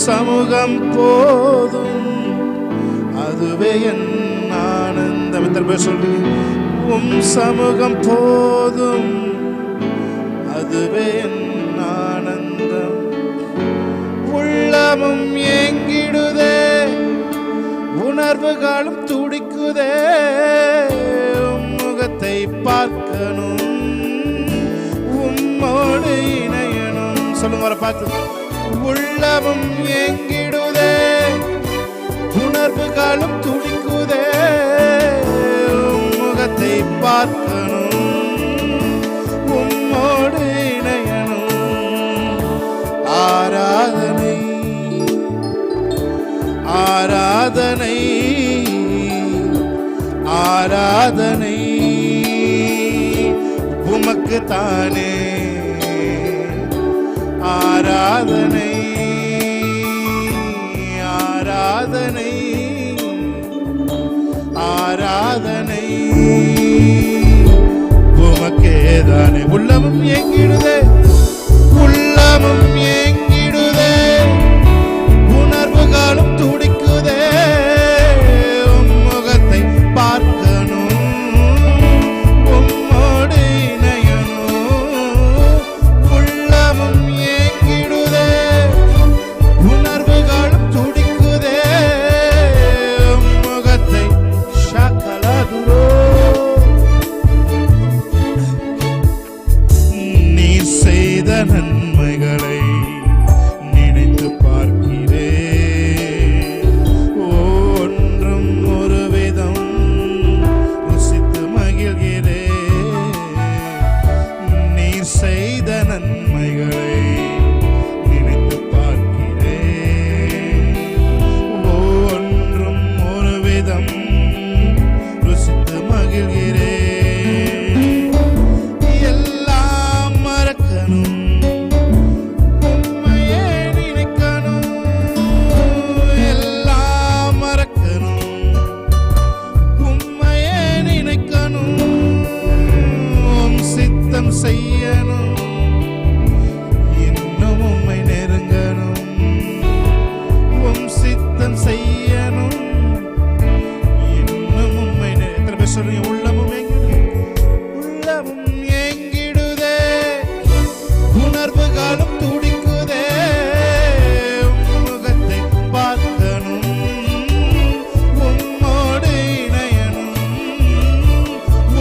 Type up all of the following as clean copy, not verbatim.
சமூகம் போதும், அதுவே என் ஆனந்தம். எத்தனை பேர் சொல்றீங்க? உம் சமூகம் போதும், அதுவே என் ஆனந்தம். உள்ளமும் ஏங்கிடுதே, உணர்வுகளும் துடிக்குதே, உம் முகத்தை பார்க்கணும், உம்மோடு இணையணும். சொல்லுங்க வர பார்த்து. உள்ளமும் ஏங்கிடுதே, உணர்வுகளும் துடிக்குதே, உம் முகத்தை பார்க்கணும், உம்மோடு இணையணும். ஆராதனை ஆராதனை ஆராதனை உமக்கு தானே. ஆராதனை ஆராதனை ஆராதனை உமக்கேதானே. உள்ளமும் ஏங்கிடுதே, உள்ளமும் ஏங்கிடுதே, உணர்வுகளும் துடிக்குதே, உம் முகத்தை பார்க்கணும், உம்மோடு இணையணும். உள்ளமும் ஏங்கிடுதே, உணர்வுகளும் துடிக்குதே, உம் முகத்தை ஷகலதுரோ. நீ செய்த நன்மைகளை நினைத்து பார்க்கிறேன், ஒன்றும் ஒரு விதம் ருசித்து மகிழ்கிறேன். நீ செய்த நன்மைகளை நினைத்து பார்க்கிறேன், ஒன்றும் ஒரு விதம் ருசித்து மகிழ்கிறேன். எல்லாம் மறக்கணும், உம்மையே நினைக்கணும். எல்லாம் மறக்கணும், உம்மையே நினைக்கணும். உம் சித்தம் செய்யணும், இன்னும் உம்மை நெருங்கணும். உம் சித்தம் செய்யணும், இன்னும் உம்மை எத்தனை பேர் சொல்றீங்க? உள்ளமும் ஏங்கிடுதே, உள்ளமும் ஏங்கிடுதே, உணர்வுகளும் துடிக்குதே, உம் முகத்தை பார்க்கணும், உம்மோடு இணையணும்.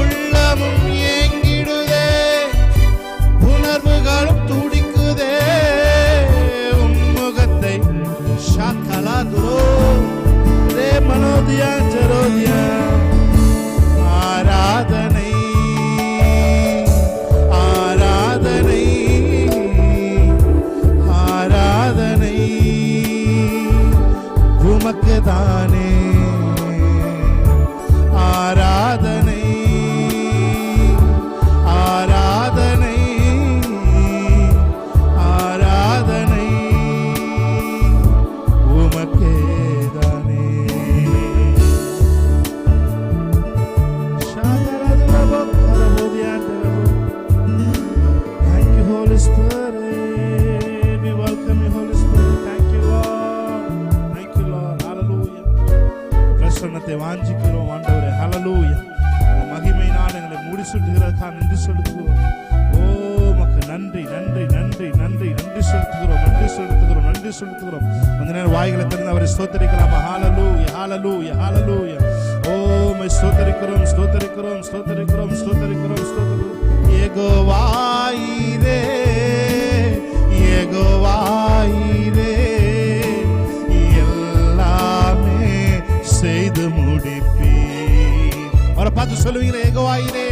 உள்ளமும் ஏங்கிடுதே, உணர்வுகளும் துடிக்குதே, உம் முகத்தை ஷகலதுரோ ரே மனோதியா ஜரோதியா. ஆராதனை ஆராதனை ஆராதனை உமக்கு தானே. ஆராதனை ஆராதனை ஆராதனை உமக்கே தானே. Thank you, Holy Spirit. We welcome you, Holy Spirit. Thank you, Lord. Thank you, Lord. Hallelujah. பிரசன்னத்தை வாஞ்சிக்கிறோம் ஆண்டவரே. Hallelujah. மகிமையினால் எங்களை முடிசூட்டுகிறதுக்காக நன்றி செலுத்துகிறோம். ஓ மக்கு நன்றி நன்றி நன்றி நன்றி நன்றி செலுத்துகிறோம், நன்றி செலுத்துகிறோம், நன்றி செலுத்துகிறோம். கொஞ்ச நேரம் வாய்களை திறந்து அவரை ஸ்தோத்திரிக்கலாமா? Hallelujah, hallelujah, hallelujah. Oh my ஸ்தோத்திரிக்கிறோம், ஸ்தோத்திரிக்கிறோம், ஸ்தோத்திரிக்கிறோம், ஸ்தோத்திரிக்கிறோம், ஸ்தோத்திரிக்கிறோம். யெகோவாயிரே, யெகோவாயிரே, எல்லாமே செய்து முடிப்பீர். அவரை பார்த்து சொல்லுவீங்களே, யெகோவாயிரே,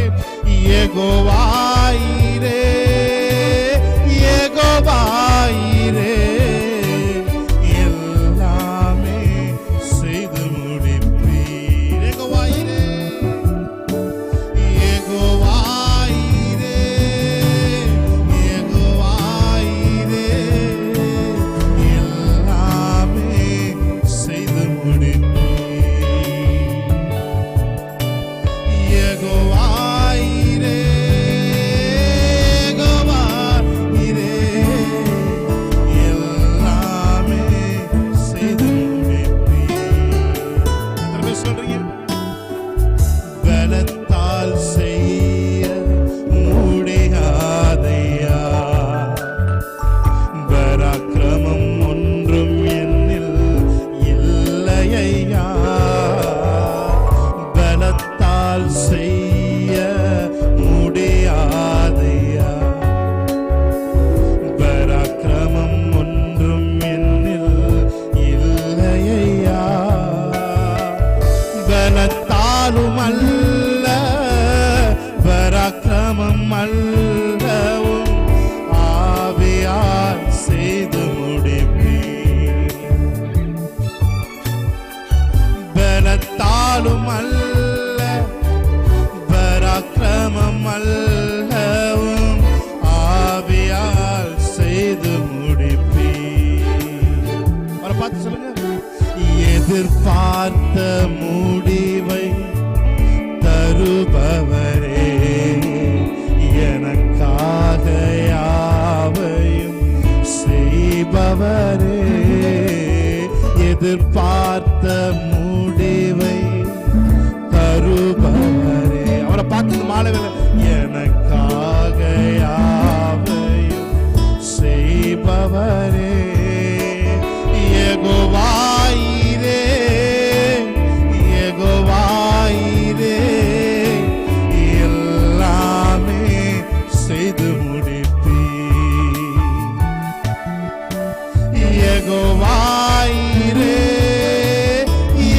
யெகோவாயிரே, யெகோவாயிரே, எல்லாமே செய்து முடிப்பீர். யெகோவாயிரே, யெகோவாயிரே, யெகோவாயிரே, எல்லாமே செய்து முடிப்பீர். யெகோவாயிரே, எதிர்பார்த்த முடிவை தருபவரே, எனக்காக யாவையும் செய்பவரே. எதிர்பார்த்த முடிவை தருபவரே. அவரை பார்த்து மாலை வேலை, எனக்காக யாவையும் செய்பவரே. யெகோவாயிரே, யெகோவாயிரே, எல்லாமே செய்து முடிப்பீ. யெகோவாயிரே,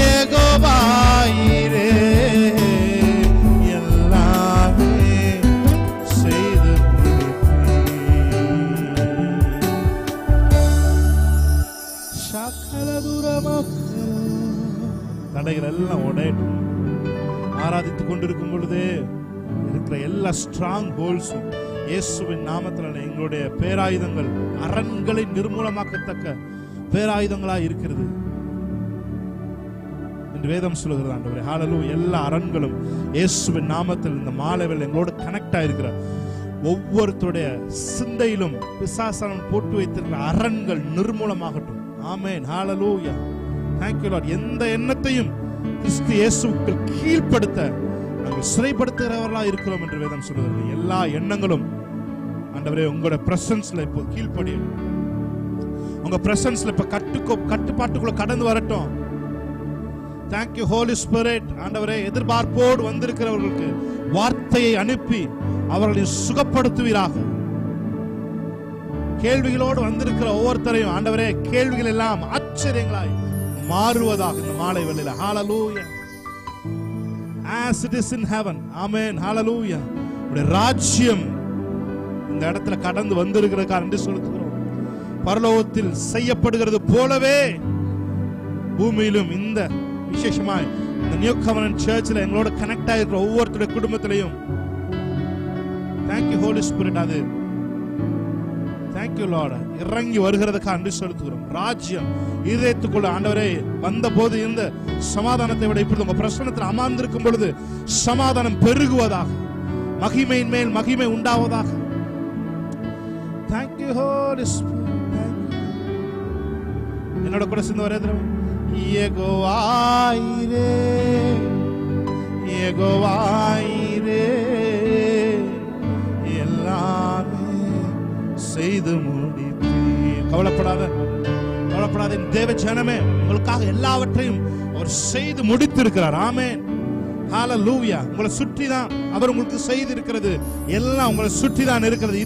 யெகோவாயிரே, எல்லாமே செய்து தடைகள் எல்லாம் உடையட்டும். ஆராதித்துக் கொண்டிருக்கும் பொழுதே இருக்கிற எல்லா ஸ்ட்ராங் ஹோல்ஸும் இயேசுவின் நாமத்தில் எங்களுடைய பேராயுதங்கள் அரண்களை நிர்மூலமாக்கத்தக்க பேராயுதங்களாய் இருக்கிறது என்று வேதம் சொல்லுகிறது. ஆண்டவரே ஹல்லேலூயா. எல்லா அரண்களும் இயேசுவின் நாமத்தில் இந்த மாலைவில் எங்களோடு கனெக்ட் ஆயிருக்கிற ஒவ்வொருத்தருடைய சிந்தையிலும் பிசாசானவன் போட்டு வைத்திருக்கிற அரண்கள் நிர்மூலமாகட்டும். ஆமென். ஹல்லேலூயா. Thank you Lord. எந்த எண்ணத்தையும் கிறிஸ்து இயேசுவுக்கு கீழ்ப்படுத்த நாங்கள் சிறைப்படுத்துகிறவர்களா இருக்கிறோம் என்று வேதம் சொல்லுகிறது. எல்லா எண்ணங்களும் ஆண்டவரே உங்களோட பிரசன்ஸ்ல இப்போ கீழ்ப்படியும். உங்க பிரசன்ஸ்ல இப்ப கட்டுப்பாட்டுக்குள்ள கடந்து வரட்டும். Thank you Holy Spirit. ஆண்டவரே எதிர்பார்ப்போடு வந்திருக்கிறவர்களுக்கு வார்த்தையை அனுப்பி அவர்களை சுகப்படுத்துவீராக. கேள்விகளோடு வந்திருக்கிற ஒவ்வொருத்தரையும் ஆண்டவரே கேள்விகள் எல்லாம் ஆச்சரியங்களாய் மாறுவதாக இந்த மாலை வேளையில. ஹalleluya. As it is in heaven. Amen. Hallelujah. உடைய ராஜ்யம் இந்த இடத்துல கடந்து வந்திருக்கிறதுக்காக நன்றி செலுத்துகிறோம். பரலோகத்தில் செய்யப்படுகிறது போலவே பூமியிலும் இந்த விசேஷமாய் இந்த நியூ கவர்னன்ட் சர்ச்சில் எங்களோட கனெக்ட் ஆகிற ஒவ்வொருத்தருடைய குடும்பத்திலையும் Thank you Holy Spirit. அது Thank you Lord. இறங்கி வருகிறதுக்காக நன்றி செலுத்துகிறோம். ராஜ்யம் இதயத்துக்குள்ள ஆண்டவரே வந்த போது இந்த சமாதானத்தை விட இப்பொழுது உங்க பிரசன்னத்தில் அமர்ந்திருக்கும் பொழுது சமாதானம் பெருகுவதாக, மகிமையின் மேல் மகிமை உண்டாவதாக. Thank you Holy Spirit. என்னோட கூட சேர்ந்து வரேன். யெகோவாயிரே, யெகோவாயிரே, எல்லாமே செய்து முடிப்பீர். கவலைப்படாத, கவலைப்படாத தேவ ஜனமே, உங்களுக்காக எல்லாவற்றையும் அவர் செய்து முடித்திருக்கிறார். ஆமென். ஹalleluya. உங்களை சுற்றி தான் அவர் உங்களுக்கு செய்து இருக்கிறது. எல்லாம் உங்களை சுற்றி தான் இருக்கிறது.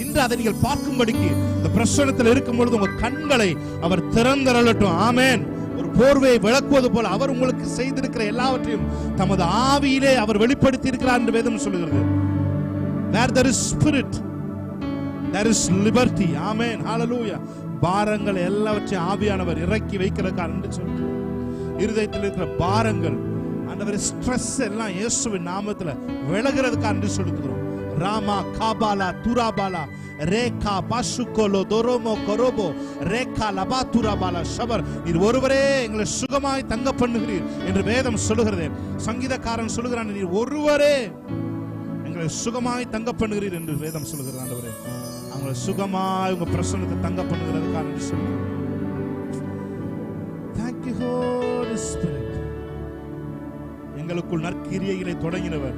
இன்று அதை நீங்கள் பார்க்கும்படிக்கு இந்த பிரசன்னத்தில் இருக்கும் பொழுது உங்க கண்களை அவர் திறந்தருளட்டும். ஆமென். ஒரு போர்வையை விளக்குவது போல அவர் உங்களுக்கு செய்திருக்கிற எல்லாவற்றையும் தமது ஆவியிலே அவர் வெளிப்படுத்தி இருக்கிறார் என்று வேதம் சொல்லுகிறது. Where there is spirit, there is liberty. Amen. Hallelujah. பாரங்கள் எல்லாவற்றையும் ஆவியானவர் இறக்கி வைக்கிறதுக்காக நன்றி சொல்லுகிறோம். இருதயத்தில் இருக்கிற பாரங்கள் ஆண்டவரே ஸ்ட்ரெஸ் எல்லாம் இயேசுவின் நாமத்துல விலகிறதுக்காக நன்றி சொல்லுகிறோம். ராமா காபாலா துராபாலா ரேகா பாசுகோலோ தோரோமோ கரோபோ ரேகா லபா துராபாலா ஷபர், நீர் ஒருவரே எங்களை சுகமாய் தங்க பண்ணுகிறீர் என்று வேதம் சொல்லுகிறது. சங்கீதக்காரன் சொல்லுகிறான், நீர் ஒருவரே எங்களை சுகமாய் தங்க பண்ணுகிறீர் என்று வேதம் சொல்லுகிறது. ஆண்டவரே அவங்களை சுகமாய் உங்க பிரசன்னத்தை தங்க பண்ணுகிறதுக்காக நன்றி சொல்லுகிறோம். Thank you Holy Spirit. எங்களுக்குள் நற்கிரியைகளை தொடங்கினவர்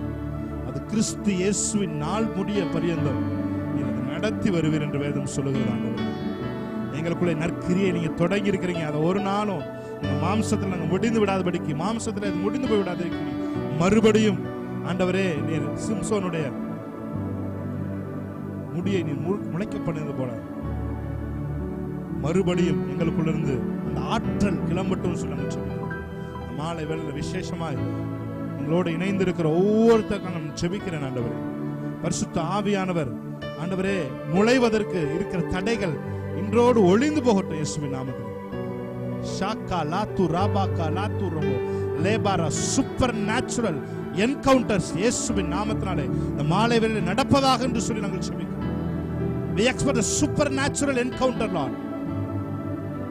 அது கிறிஸ்து இயேசுவின் நாள் முடிய பரியந்தம் நீங்க நடத்தி வருவீர் என்று வேதம் சொல்லுகிறது. எங்களுக்குள்ள நற்கிரியை நீங்க தொடங்கி இருக்கிறீங்க. அதை ஒரு நாளும் மாம்சத்தில் நாங்கள் முடிந்து விடாதபடிக்கு, மாம்சத்தில் அது முடிந்து போய் விடாதபடிக்கு மறுபடியும் ஆண்டவரே நீர் சிம்சோனுடைய முடியை நீர் முளைக்க பண்ணது போல மறுபடியும் எங்களுக்குள்ள இருந்து அந்த ஆற்றல் கிளம்பட்டும் சொல்லுங்க. மாலை வேளையில விசேஷமாய் எங்களோடு இணைந்திருக்கிற ஒவ்வொருத்தருக்கும் நான் ஜெபிக்கிறேன். ஆண்டவரே பரிசுத்த ஆவியானவர் ஆண்டவரே நுழைவதற்கு இருக்கிற தடைகள் இன்றோடு ஒளிந்து போகட்டும் இயேசுவின் நாமத்தில். ஷாக்கா லாத்து ராபாக்கா லாத்து ரபோ லேபாரா சூப்பர் நேச்சுரல் என்கவுண்டர்ஸ் இயேசுவின் நாமத்தினாலே இந்த மாலை வேளையில் நடப்பதாக என்று சொல்லி நாங்கள் ஜெபிக்கிறோம். We expect a supernatural encounter, Lord.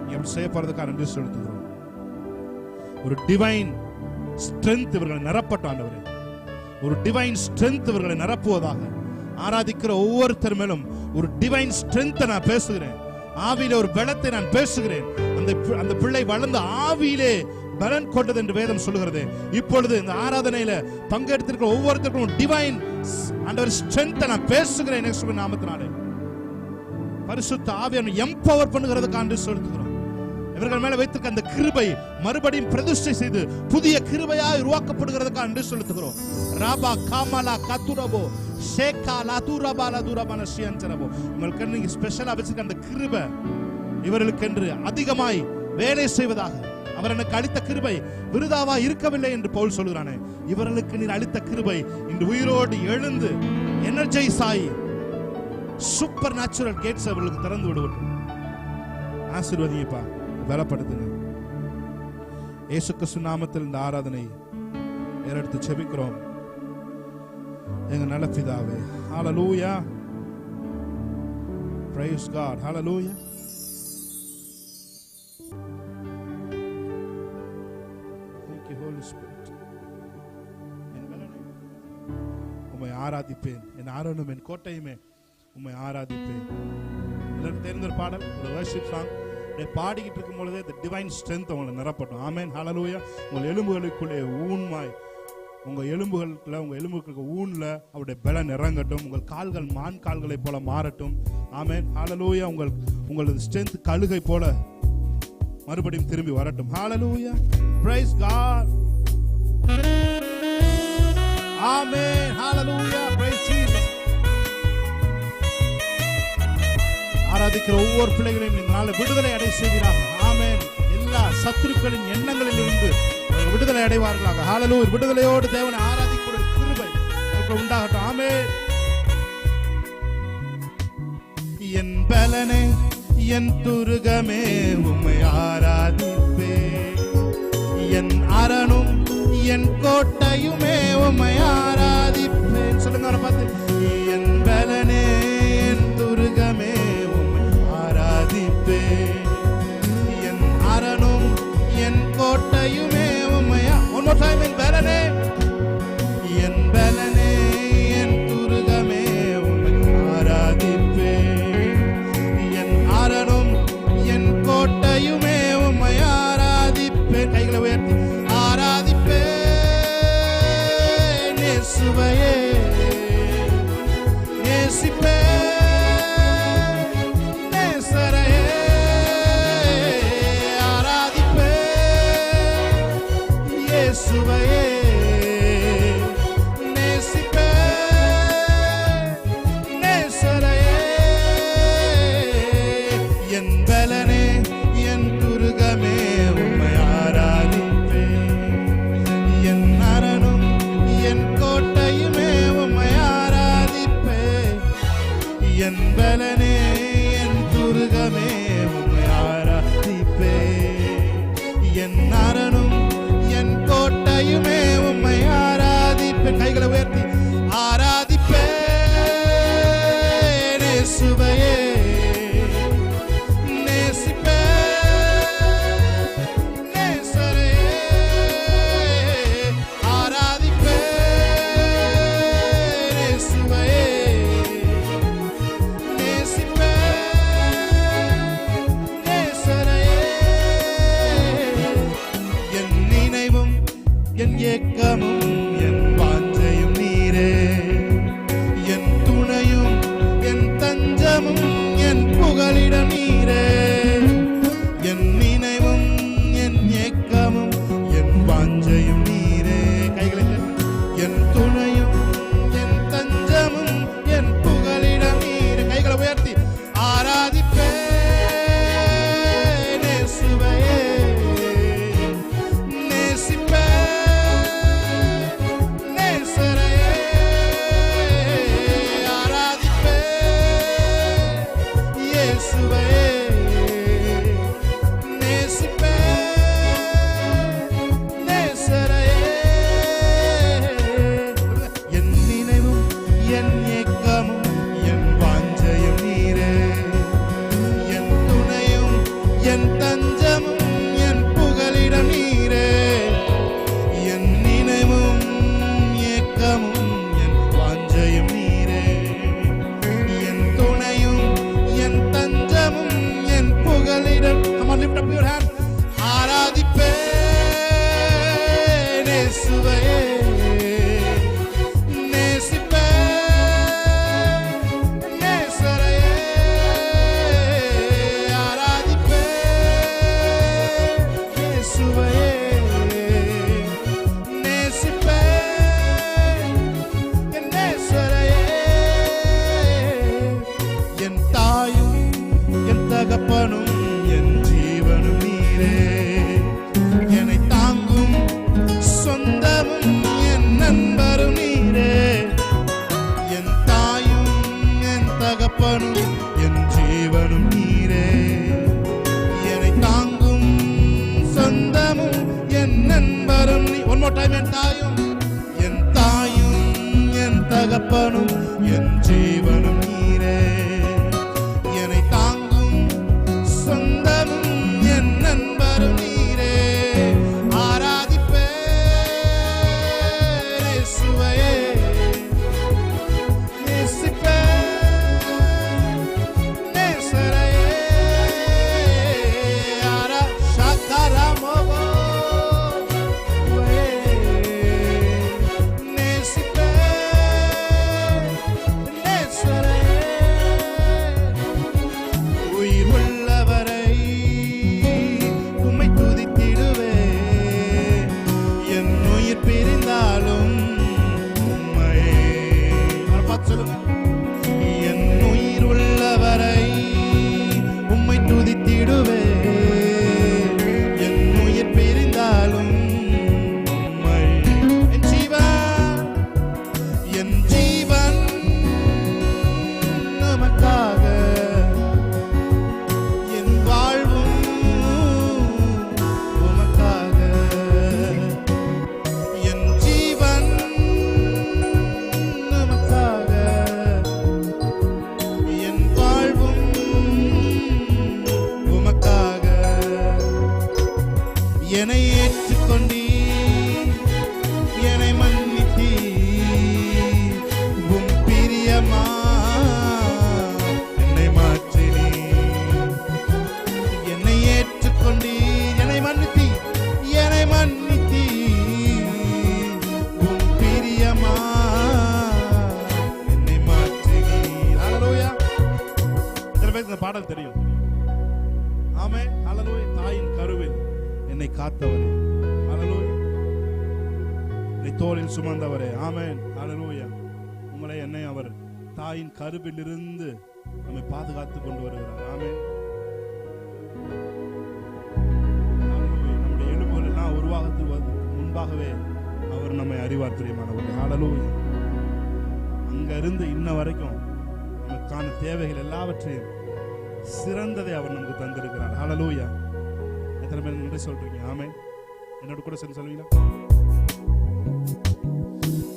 நீ அப்படி செய்ய போறதுக்காக நன்றி செலுத்துகிறோம். ஒரு டிவைன் ஸ்ட்ரென்த் இவர்களை நிரப்பட்டும் ஆண்டவரே. ஒரு டிவைன் ஸ்ட்ரென்த் இவர்களை நிரப்புவதாக. ஆராதிக்கிற ஒவ்வொருத்தர் மேலும் ஒரு டிவைன் ஸ்ட்ரென்த்தை நான் பேசுகிறேன். ஆவியிலே ஒரு பலத்தை நான் பேசுகிறேன். அந்த பிள்ளை வளர்ந்த ஆவியிலே பலன் கொண்டது என்று வேதம் சொல்லுகிறது. இப்பொழுது இந்த ஆராதனையில பங்கெடுத்திருக்கிற ஒவ்வொருத்தருக்கும் டிவைன் ஆண்டவர் ஸ்ட்ரென்த்தை நான் பேசுகிறேன் இயேசுவின் நாமத்தினாலே. பரிசுத்த ஆவியை எம்பவர் பண்ணுகிறதுக்காக சொல்லுகிறோம். இவர்கள் மேல வைத்திருக்க அந்த கிருபை மறுபடியும் பிரதிஷ்டை செய்து புதிய கிருபையாய் உருவாக்கப்படுகிறதுக்காக என்று சொல்லுகிறோம். ராபா காமலா கத்துரபோ ஷேகா லாதுரபா லாதுரபா நஷியன்சரபோ. உங்களுக்கு நீங்க ஸ்பெஷலா வச்சிருக்க அந்த கிருபை இவர்களுக்கு என்று அதிகமாய் வேலை செய்வதாக. அவர் எனக்கு அளித்த கிருபை விருதாவா இருக்கவில்லை என்று பவுல் சொல்கிறானே, இவர்களுக்கு நீர் அளித்த கிருபை இன்று உயிரோடு எழுந்து எனர்ஜைஸ் ஆகி சூப்பர் நேச்சுரல் கேட்ஸ் அவர்களுக்கு திறந்து விடுவோம். ஆசீர்வதிங்கப்பா, பலப்படுத்துங்க. இயேசு கிறிஸ்து நாமத்தில் இந்த ஆராதனை ஏறெடுத்து செபிக்கிறோம் எங்க நல்ல பிதாவே. ஹல்லேலூயா, பிரைஸ் காட், ஹல்லேலூயா. உம்மை ஆராதிப்பேன், என் ஆரோனும் என் கோட்டையுமே உம்மை ஆராதிப்பேன். தெரிந்த ஒரு பாடல், ஒரு வர்ஷிப் சாங் பாடிக்கிட்டு இருக்கும் பொழுதே இந்த டிவைன் ஸ்ட்ரென்த் உங்களை நிரப்பட்டும். ஆமென், ஹல்லேலூயா. உங்கள் எலும்புகளுக்குள்ளே ஊன்மாய், உங்க எலும்புகளுக்குள்ள, உங்க எலும்புகளுக்கு ஊன்ல அவருடைய பலன் இறங்கட்டும். உங்கள் கால்கள் மான் கால்களை போல மாறட்டும். ஆமென், ஹல்லேலூயா. உங்களது ஸ்ட்ரென்த் கழுகை போல மறுபடியும் திரும்பி வரட்டும். ஹல்லேலூயா, பிரைஸ் காட். ஆமென், ஹல்லேலூயா, பிரைஸ் ஜீசஸ். ஆராதிக்கிற ஒவ்வொரு பிள்ளைகளையும் இந்த நாள் விடுதலை அடை செய்கிறார்கள். ஆமென். எல்லா சத்துருக்களின் எண்ணங்களில் இருந்து விடுதலை அடைவார்களாக. ஹல்லேலூயா. விடுதலையோடு தேவனை ஆராதிக்கிற கிருபை நமக்கு உண்டாகட்டும். ஆமென். என் பலனே, என் துருகமே உம்மை ஆராதிப்பேன். என் அரணும் என் கோட்டையுமே உம்மை ஆராதிப்பேன். சொல்லுங்க அவரை பார்த்து. என் பலனே, என் துருகமே உம்மை ஆராதிப்பேன். என் அரணும் என் கோட்டையுமே உம்மை. One more time. என் பலனே, என் பலனே, என் துருகமே உம்மை ஆராதிப்பேன். என் அரணும் என் கோட்டையுமே உம்மை ஆராதிப்பேன். கைகளை உயர்த்தி ஆராதிப்பேன் இயேசுவையே, நேசிப்பேன் நேசரையே. ஆராதிப்பேன் இயேசுவையே, நேசிப்பேன் நேசரையே. என் பலனே, என் துருகமே உம்மை ஆராதிப்பேன். என் அரணும் என் கோட்டையுமே உம்மை ஆராதிப்பேன். என் பலனே, என் துருகமே உம்மை ஆராதிப்பேன். என் அரணும் என் கோட்டையுமே உம்மை ஆராதிப்பேன். கைகளை உயர்த்தி ஆராதிப்பேன் இயேசுவையே, நேசிப்பேன் நேசரையே. ஆராதிப்பேன் இயேசுவையே, நேசிப்பேன் நேசரையே. என் நினைவும் என் ஏக்கமும் என் வாஞ்சையும் நீரே. என் துணையும் என் தஞ்சமும் என் புகலிடம் நீரே. என் நினைவும் என் ஏக்கமும் என் வாஞ்சையும் நீரே. கைகளை என் துணையும் என் தஞ்சமும் என் புகலிடம் நீரே. கைகளை உயர்த்தி ஆராதிப்பேன் இயேசுவையே, நேசிப்பேன் நேசரையே. ஆராதிப்பேன் இயேசுவையே, நேசிப்பேன் நேசரையே. என் நினைவும் என் ஏக்கமும் என் வாஞ்சையும் நீரே. என் துணையும் என் தஞ்சமும் என் புகலிடம் நீரே. என் தாயும் என் தகப்பனும் என் ஜீவனும் நீரே. என்னை தாங்கும் சொந்தமும் என் நண்பரும் நீரே. என் தாயும் என் தகப்பனும் என் ஜீவனும் நீரே. என்னை தாங்கும் சொந்தமும் என் நண்பரும் நீ. One more time. என் தாயும் என் தகப்பனும் என் ஜீவனும் நீரே. என்னை தாங்கும் சொந்தமும் என் நண்பரும் நீரே. ஆராதிப்பேன் இயேசுவையே, நேசிப்பேன் நேசரையே. ஆரா ஷாகாராமோகோ என்னை ஏற்றுக்கொண்டீ, என்னை மன்னித்தீ, உம் பிரியமா என்னை மாற்றினீ. என்னை ஏற்றுக்கொண்டீ, என்னை மன்னித்தீ, என்னை மன்னித்தீ, உம் பிரியமா என்னை மாற்றினீ. ஹல்லேலூயா. எத்தனை பேருக்கு இந்த பாடல் தெரியும்? ஆமென். ஹல்லேலூயா. தாயின் கருவில் என்னை காத்தவரே, ஹல்லேலூயா. என்னை தோளில் சுமந்தவரே, ஆமென், ஹல்லேலூயா. உங்களை என்னை அவர் தாயின் கருவில் இருந்து நம்மை பாதுகாத்து கொண்டு வருகிறார். ஆமென், ஹல்லேலூயா. நம்முடைய எலும்புகள் எல்லாம் உருவாகத்துக்கு முன்பாகவே அவர் நம்மை அறிவார். பிரியமானவர்களே, ஹல்லேலூயா. அங்க இருந்து இன்ன வரைக்கும் நமக்கான தேவைகள் எல்லாவற்றையும் சிறந்ததை அவர் நமக்கு தந்திருக்கிறார். ஹல்லேலூயா. எத்தனை பேர் நன்றி சொல்றீங்க? ஆமென். என்னோட கூட சேர்ந்து சொல்வீங்களா?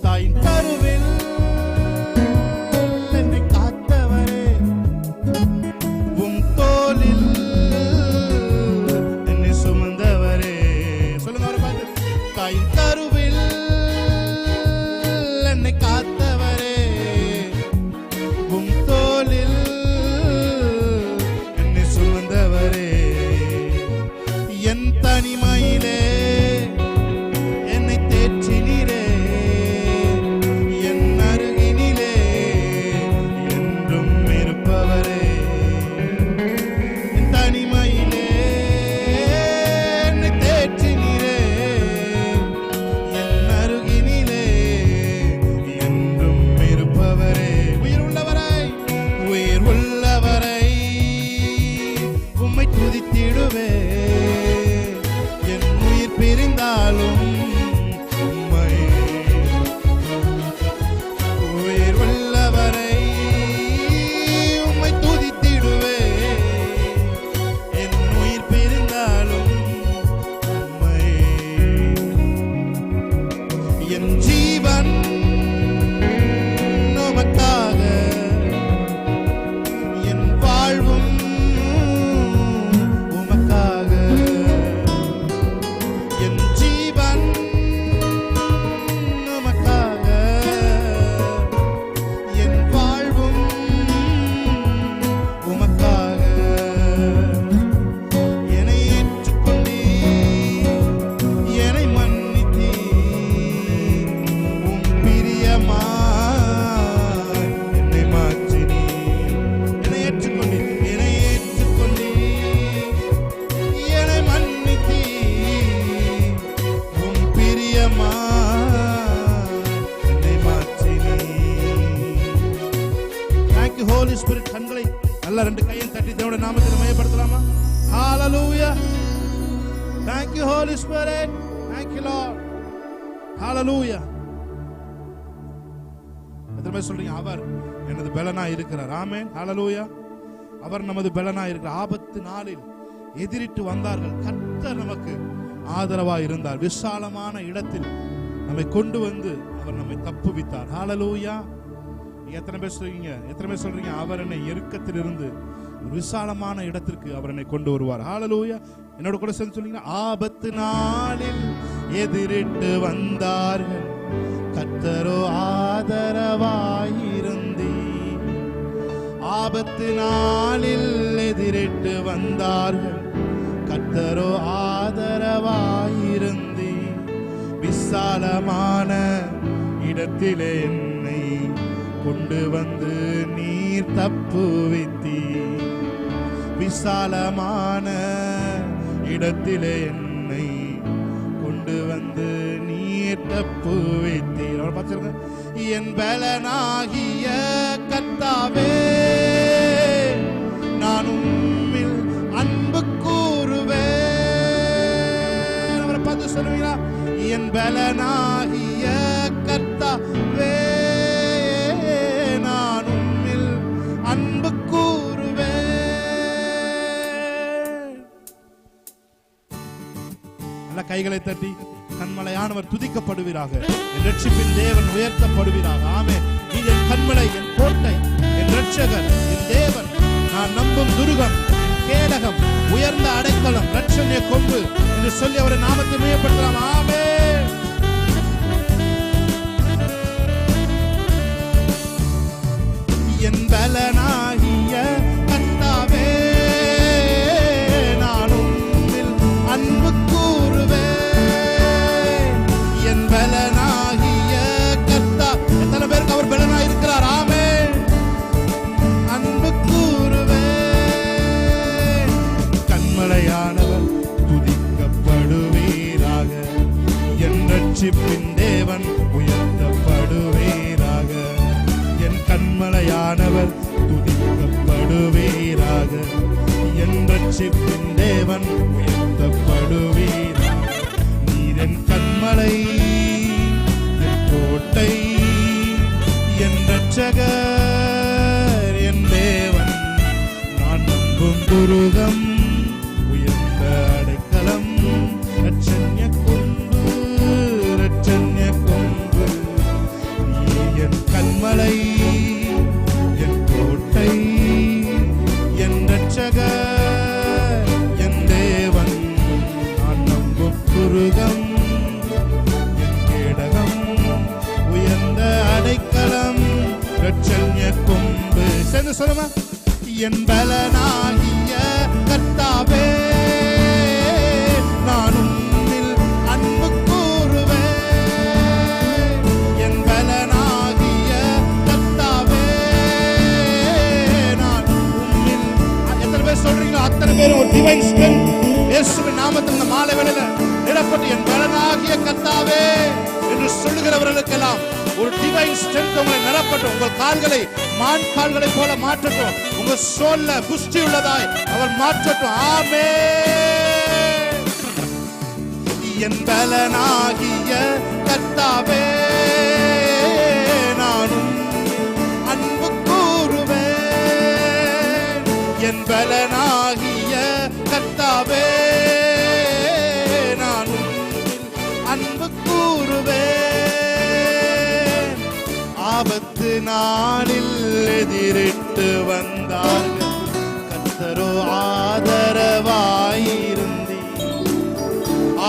தாயின் கருவில் என்னை காத்தவரே, உம் தோளில் என்னை சுமந்தவரே. சொல்லுங்க அவரை பார்த்து. தாயின் கருவில் என்னை காத்தவரே, உம் தோளில் என்னை சுமந்தவரே. என் தனிமையிலே என்னை தேற்றினீரே, என் நல்ல ரெண்டு கையும் தட்டி தேவனுடைய நாமத்தை மகிமைப்படுத்தலாமா? ஹalleluya. Thank you Holy Spirit. Thank you Lord. Hallelujah. எத்தனை சொல்றீங்க அவர் எனது பலனா இருக்கிறார்? ஆமென். ஹalleluya. அவர் நமது பலனா இருக்கிறார். ஆபத்து நாளில் எதிரிட்டு வந்தார்கள், கர்த்தர் நமக்கு ஆதரவாய் இருந்தார். விசாலமான இடத்தில் நம்மை கொண்டு வந்து அவர் நம்மை தப்புவித்தார். ஹalleluya. எத்தனை பேர் சொல்றீங்க அவர் என்னை இறுக்கத்தில் இருந்து ஒரு விசாலமான இடத்திற்கு அவர் என்னை கொண்டு வருவார். ஹalleluya. என்னோட கூட சேர்ந்து சொல்லுங்க. ஆபத்து நாளில் எதிரிட்டு வந்தார்கள், கர்த்தரோ ஆதரவாயிருந்தீர். ஆபத்து நாளில் எதிரிட்டு வந்தார்கள், கர்த்தரோ ஆதரவாயிருந்தீர். விசாலமான இடத்திலே என்னை கொண்டு வந்து நீர் தப்புவித்தீர். விசாலமான இடத்திலே என்னை கொண்டு வந்து நீர் தப்புவித்தீர். அவர் பார்த்துருங்க. என் பலனாகிய கர்த்தாவே, நான் உம்மில் அன்பு கூறுவேன். அவரை பார்த்து சொல்லுவீங்களா? என் பலனாகிய கர்த்தாவே, நான் உம்மில் அன்பு கூறுவேன். நல்ல கைகளை தட்டி கண்மலையானவர் துதிக்கப்படுவீராக. என் ரட்சிப்பின் தேவன் உயர்த்தப்படுவீராக. ஆமென். நீ என் கண்மலை, என் கோட்டை, என் ரட்சகர், என் தேவன், நான் நம்பும் துருகம், கேடகம், உயர்ந்த அடைக்கலம், ரட்சணிய கொம்பு என்று சொல்லி அவரை நாமத்தை மேம்படுத்தலாம். ஆமென். என் பலனாகிய கர்த்தாவே, நான் உம்மில் அன்பு கூறுவேன். என் பலனாகிய கர்த்தா, எத்தனை பேருக்கு அவர் பலனாய் இருக்கிறார்? ஆமென். அன்பு கூறுவேன். கண்மலையானவர் துதிக்கப்படுவீராக. என் ரட்சிப்பின் தேவன் உயர்த்தப்படுவீராக. என் கண்மலையானவர் துதிக்கப்படுவீராக. என் ரட்சிப்பின் தேவன் உயர்த்தப்படுவீராக. நீர் என் கண்மலை, என் கோட்டை, என் ரட்சகர், என் தேவன், நான் நம்பும் துருகம், உயர்ந்த அடைக்கலம், ரட்சண்ய கொம்பு, ரட்சண்ய கொம்பு. நீ என் கண்மலை, என் கோட்டை, என் ரட்சகர், என் தேவன், நான் நம்பும் துருகம், என் கேடகம், உயர்ந்த அடைக்கலம், ரட்சண்ய கொம்பு. சேர்ந்து சொல்லுமா? என் பலனாகிய கர்த்தாவே, நான் உம்மில் அன்பு கூறுவேன். என் பலனாகிய கர்த்தாவே, நான் உம்மில். எத்தனை பேர் சொல்றீங்களோ அத்தனை பேர் ஒரு டிவைன் ஸ்ட்ரெங்த் இயேசுவின் நாமத்தில் இந்த மாலை வேளையில இடப்பட்டு என் பலனாகிய கர்த்தாவே என்று சொல்லுகிறவர்களுக்கெல்லாம் ஒரு டிவைன் ஸ்ட்ரெங்த் உங்களை நிரப்பட்டும். உங்கள் கால்களை மான் கால்களை போல மாற்றட்டும். உங்க சோல்ல புஷ்டி உள்ளதாய் அவர் மாற்றட்டும். ஆமென். என் பலனாகிய கர்த்தாவே, நான் அன்பு கூறுவேன். என் பலனாகிய கர்த்தாவே, நான் அன்பு கூறுவேன். ஆபத்து நாளில் எதிரிட்டு வந்தார்கள், கர்த்தரோ ஆதரவாயிருந்தீர்.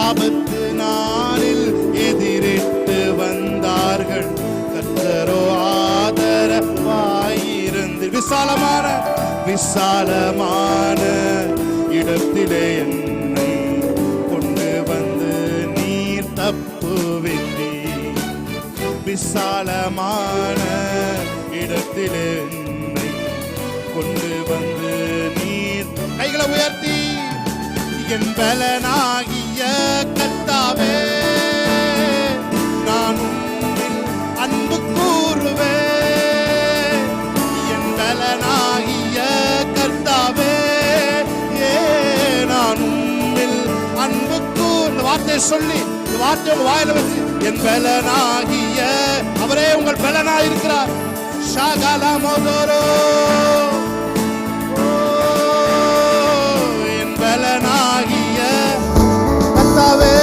ஆபத்து நாளில் எதிரிட்டு வந்தார்கள், கர்த்தரோ ஆதரவாயிருந்தீர். விசாலமான இடத்திலே என்னை கொண்டு வந்து நீர் தப்புவித்தீர். விசாலமான இடத்திலே என்னை கொண்டு வந்து நீர். கைகளை உயர்த்தி என் பலனாகிய கர்த்தாவே, நான் உம்மில் அன்பு கூறுவேன். என் பலனாகிய வார்த்தையை சொல்லி இந்த வார்த்தையை உங்க வாயில வச்சு என் பலனாகிய அவரே உங்கள் பலனாய் இருக்கிறார். ஷகலா மோதோரோ என் பலனாகிய கர்த்தாவே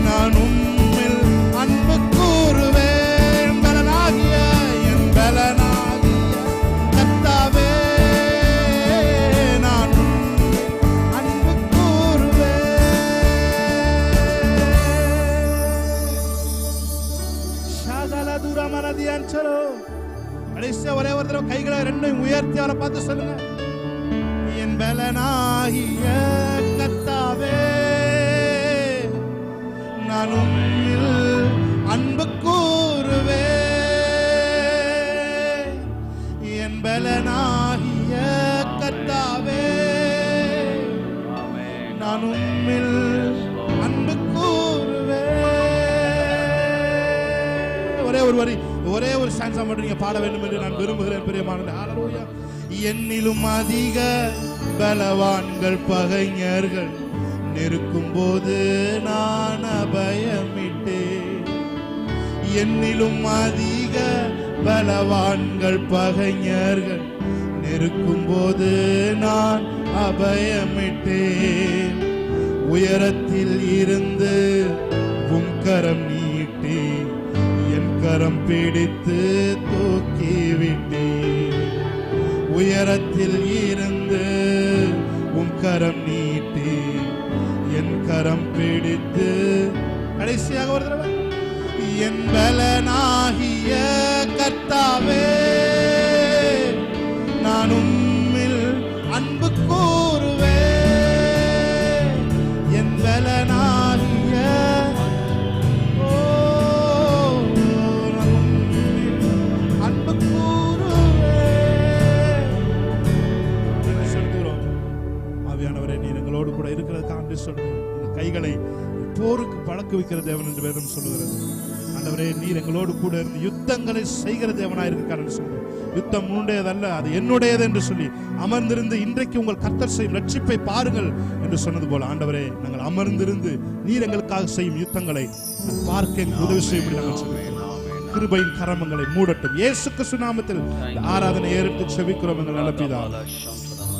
நான் உம்மில் அன்பு கூறுவேன். பலனாகிய என் பலனாகிய கர்த்தாவே நான் உம்மில் அன்பு கூறுவேன். ஷகலா துரமனதி அன்சரோ கடைசியா ஒரே ஒரு தடவை கைகளை ரெண்டையும் உயர்த்தி அவரை பார்த்து சொல்லுங்க. என் பலனாகிய கர்த்தாவே நான் உம்மில் அன்பு கூறுவேன். என் பலனாகிய கர்த்தாவே நான் உம்மில் அன்பு கூறுவேன். ஒரே ஒரு வரி, ஒரே ஒரு சான்ஸா மட்டும் நீங்க பாட வேண்டும் என்று நான் விரும்புகிறேன் பிரியமானவர்களே. ஹல்லேலூயா. என்னிலும் அதிக பலவான்கள் பகைஞர்கள் நெருக்கும் போது நான் அபயமிட்டேன். என்னிலும் அதிக பலவான்கள் பகைஞர்கள் நெருக்கும் போது நான் அபயமிட்டேன். உயரத்தில் இருந்து உம் கரம் நீட்டி என் கரம் பிடித்து தூக்கிவிட்டேன். உயரத்தில் இருந்து உம் கரம் நீட்டி என் கரம் பிடித்து கடைசியாக ஒரு தடவை என் பலனாகிய கர்த்தாவே நான் உம்மில் அன்பு கூறுவேன். என் பலனாகிய அன்பு கூறுவேன். சொல்கிறோம் ஆவியானவரே நீர் எங்களோடு கூட இருக்கிறதுக்காக சொல்கிறோம். இந்த கைகளை போருக்கு பழக்க வைக்கிற தேவன் என்று வேதம் சொல்லுகிறது. ஆண்டவரே நீர் எங்களோடு கூட இருந்து யுத்தங்களை செய்கிற தேவனாயிருக்காரு சொல்றோம். யுத்தம் உன்னுடையதல்ல, அது என்னுடையது என்று சொல்லி அமர்ந்திருந்து இன்றைக்கு உங்கள் கர்த்தர் செய்யும் ரட்சிப்பை பாருங்கள் என்று சொன்னது போல ஆண்டவரே நாங்கள் அமர்ந்திருந்து நீர் எங்களுக்காக செய்யும் யுத்தங்களை பார்க்க உதவி செய்யும்படி நாங்கள் சொல்கிறோம். கிருபையின் கரமங்களை மூடட்டும். இயேசு கிறிஸ்து நாமத்தில் ஆராதனை ஏறெடுத்து செபிக்கிறோம் எங்கள் நல்ல பிதாவே.